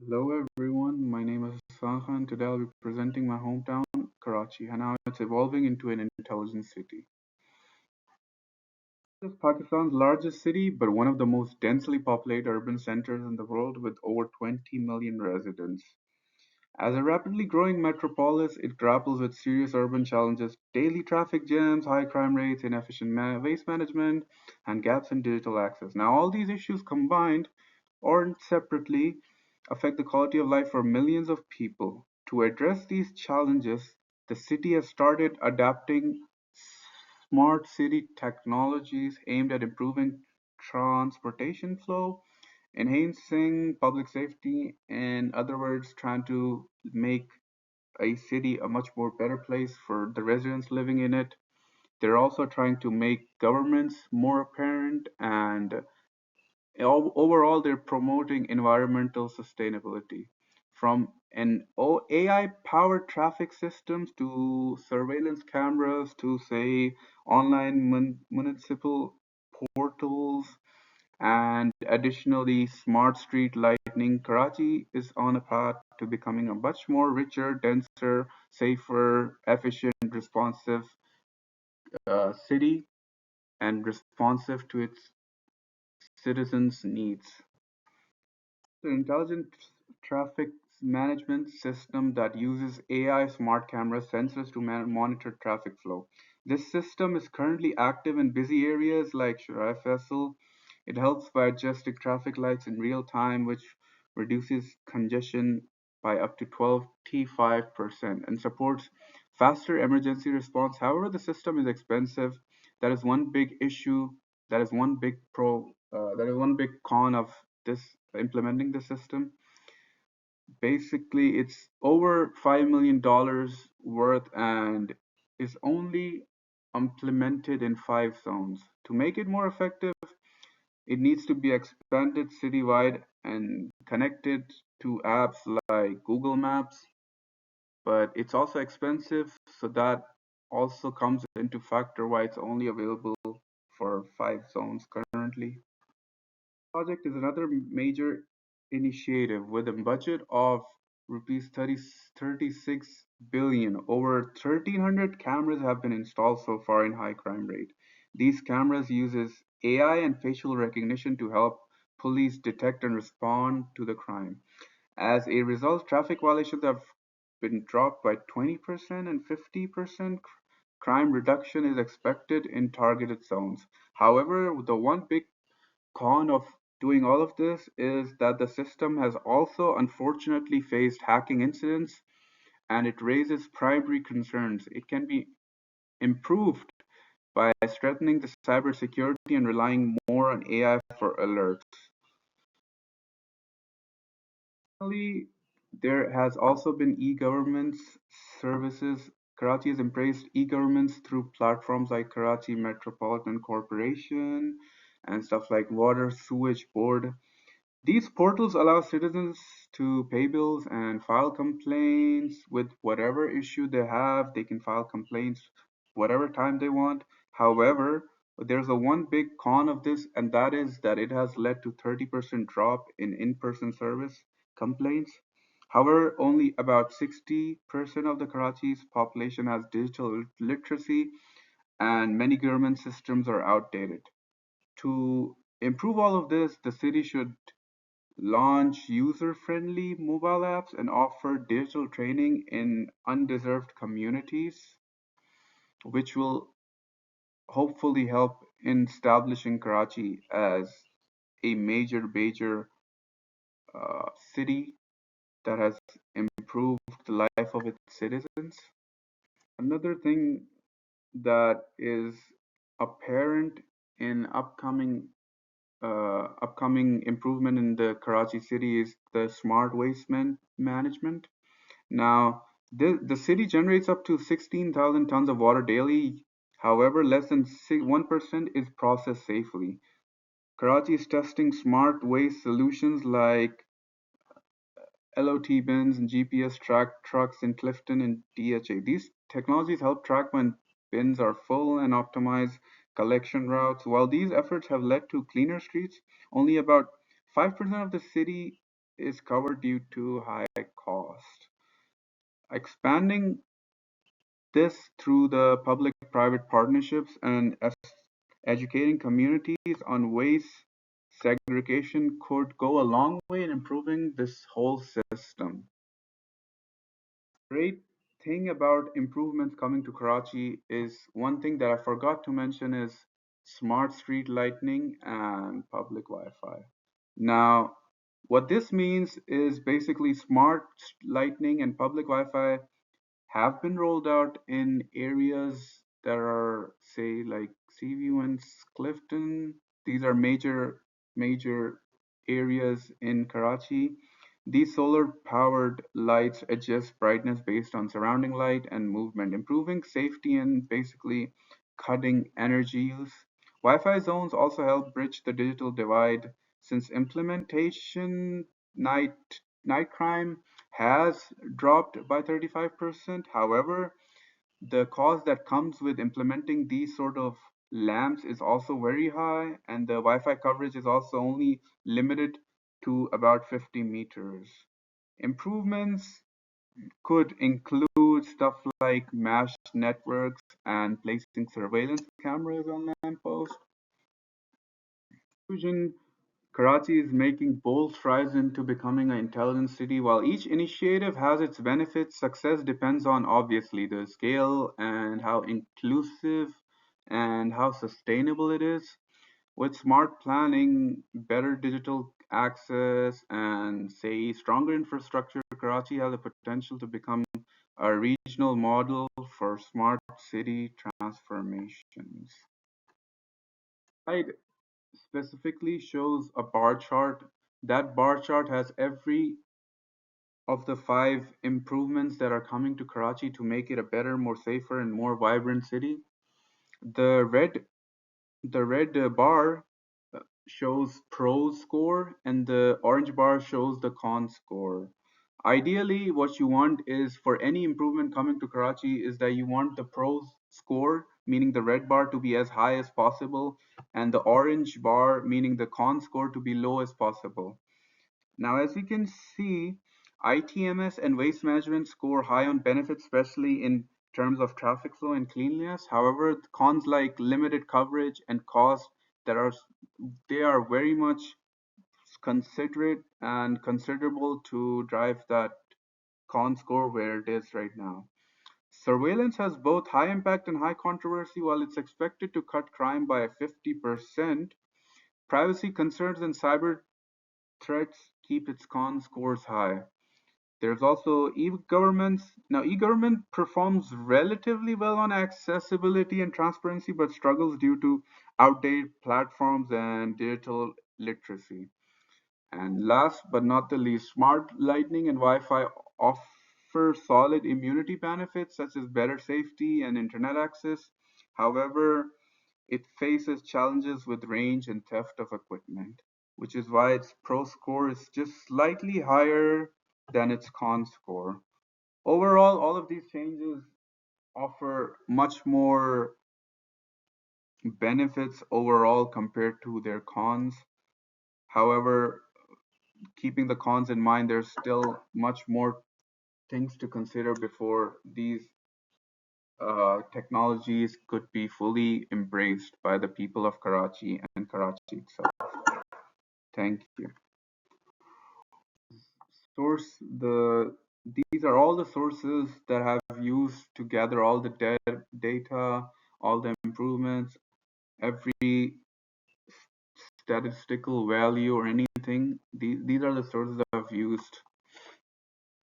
Hello everyone, my name is Saha and today I'll be presenting my hometown, Karachi, and how it's evolving into an intelligent city. It is Pakistan's largest city, but one of the most densely populated urban centers in the world with over 20 million residents. As a rapidly growing metropolis, it grapples with serious urban challenges, daily traffic jams, high crime rates, inefficient waste management, and gaps in digital access. Now, all these issues combined or separately affect the quality of life for millions of people. To address these challenges, the city has started adapting smart city technologies aimed at improving transportation flow, enhancing public safety, in other words, trying to make a city a much more better place for the residents living in it. They're also trying to make governments more apparent and overall they're promoting environmental sustainability from an AI powered traffic systems to surveillance cameras to say online municipal portals and additionally smart street lighting. Karachi is on a path to becoming a much more richer, denser, safer, efficient, responsive city and responsive to its citizens' needs. The intelligent traffic management system that uses AI smart camera sensors to monitor traffic flow. This system is currently active in busy areas like Sharif Faisal. It helps by adjusting traffic lights in real time, which reduces congestion by up to 12 to 5% and supports faster emergency response. However, the system is expensive. That is one big issue. That is one big that is one big con of this implementing the system. Basically, it's over $5 million worth and is only implemented in 5 zones. To make it more effective, it needs to be expanded citywide and connected to apps like Google Maps, but it's also expensive, so that also comes into factor why it's only available for 5 zones currently. Project is another major initiative with a budget of rupees 36 billion. Over 1,300 cameras have been installed so far in high crime rate. These cameras uses AI and facial recognition to help police detect and respond to the crime. As a result, traffic violations have been dropped by 20% and 50%. Crime reduction is expected in targeted zones. However, the one big con of doing all of this is that the system has also unfortunately faced hacking incidents and it raises primary concerns. It can be improved by strengthening the cybersecurity and relying more on AI for alerts. Finally, there has also been e-government services. Karachi has embraced e-governments through platforms like Karachi Metropolitan Corporation and stuff like Water Sewage Board. These portals allow citizens to pay bills and file complaints with whatever issue they have. They can file complaints whatever time they want. However, there's a one big con of this, and that is that it has led to 30% drop in in-person service complaints. However, only about 60% of the Karachi's population has digital literacy, and many government systems are outdated. To improve all of this, the city should launch user-friendly mobile apps and offer digital training in undeserved communities, which will hopefully help in establishing Karachi as a major city that has improved the life of its citizens. Another thing that is apparent in upcoming improvement in the Karachi city is the smart waste management. Now, the city generates up to 16,000 tons of water daily. However, less than 1% is processed safely. Karachi is testing smart waste solutions like LOT bins and GPS track trucks in Clifton and DHA. These technologies help track when bins are full and optimize collection routes. While these efforts have led to cleaner streets, only about 5% of the city is covered due to high cost. Expanding this through the public-private partnerships and educating communities on waste segregation could go a long way in improving this whole system. Great thing about improvements coming to Karachi is one thing that I forgot to mention is smart street lighting and public Wi-Fi. Now, what this means is basically smart lighting and public Wi-Fi have been rolled out in areas that are, say, like Seaview and Clifton. These are major areas in Karachi. These solar-powered lights adjust brightness based on surrounding light and movement, improving safety and basically cutting energy use. Wi-Fi zones also help bridge the digital divide since implementation night night crime has dropped by 35%. However, the cost that comes with implementing these sort of lamps is also very high, and the Wi-Fi coverage is also only limited to about 50 meters. Improvements could include stuff like mesh networks and placing surveillance cameras on lampposts. Conclusion, Karachi is making bold strides into becoming an intelligent city. While each initiative has its benefits, success depends on obviously the scale and how inclusive and how sustainable it is. With smart planning, better digital access, and say stronger infrastructure, Karachi has the potential to become a regional model for smart city transformations. Slide specifically shows a bar chart. That bar chart has every of the five improvements that are coming to Karachi to make it a better, more safer, and more vibrant city. The red the red bar shows pros score and the orange bar shows the con score. Ideally, what you want is for any improvement coming to Karachi is that you want the pros score, meaning the red bar, to be as high as possible, and the orange bar, meaning the con score, to be low as possible. Now, as you can see, ITMS and waste management score high on benefits, especially in terms of traffic flow and cleanliness. However, cons like limited coverage and cost that are they are very much considerate and considerable to drive that con score where it is right now. Surveillance has both high impact and high controversy. While it's expected to cut crime by 50%, privacy concerns and cyber threats keep its con scores high. There's also e-governments. Now, e-government performs relatively well on accessibility and transparency, but struggles due to outdated platforms and digital literacy. And last but not the least, smart lighting and Wi-Fi offer solid immunity benefits such as better safety and internet access. However, it faces challenges with range and theft of equipment, which is why its pro score is just slightly higher than its con score. Overall, all of these changes offer much more benefits overall compared to their cons. However, keeping the cons in mind, there's still much more things to consider before these technologies could be fully embraced by the people of Karachi and Karachi itself. Thank you. Source the These are all the sources that have used to gather all the data, all the improvements, every statistical value or anything. These are the sources that I've used